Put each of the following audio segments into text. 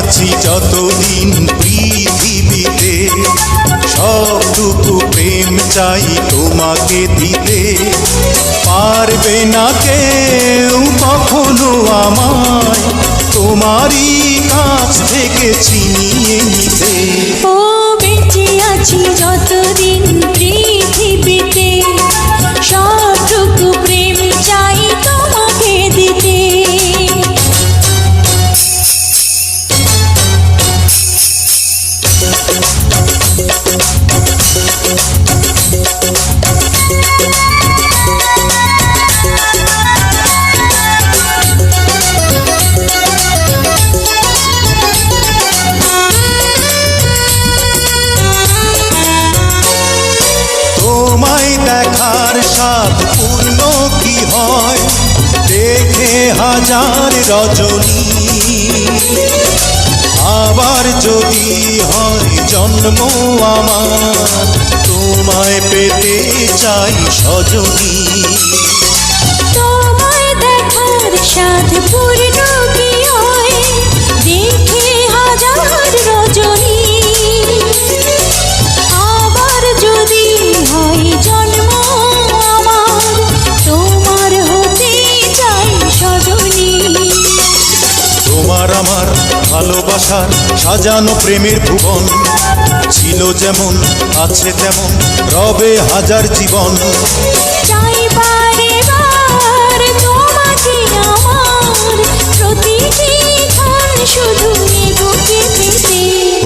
আছি যতদিন পৃথিবীতে, সবটুকু প্রেম চাই তোমাকে দিতে। পারবে না কেউ কখনো আমায় তোমারই কাছ থেকে ছিনিয়ে নিতে। ও বেঁচে আছি যতদিন পৃথিবীতে, সবটুকু প্রেম চাই তোমাকে দিতে। তোমায় দেখার স্বাদ পূর্ণ কি হয়, দেখে হাজার রজনী। আবার যদি হয় জন্ম আমার, তোমায় পেতে চাই সজনী। তোমায় দেখার স্বাদ পূর্ণ কি হয়, দেখে হাজার রজনী। আবার যদি হয় জন্ম আমার, তোমার হতে চাই সজনী। তোমার আমার ভালোবাসার সাজানো প্রেমের ভুবন, ছিল যেমন আছে তেমন রবে হাজার জীবন। চাই বারে বার তোমাকে আমার, প্রতিটি ক্ষণ শুধু বুকে পেতে।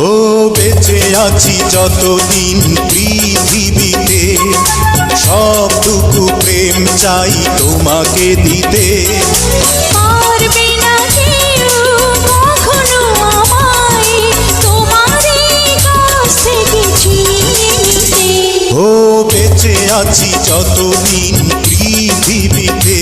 ও বেঁচে আছি যতদিন পৃথিবীতে, সবটুকু প্রেম চাই তোমাকে দিতে। পারবে না কেউ কখনো আমায় তোমারই কাছ থেকে ছিনিয়ে নিতে। ও বেঁচে আছি যতদিন পৃথিবীতে,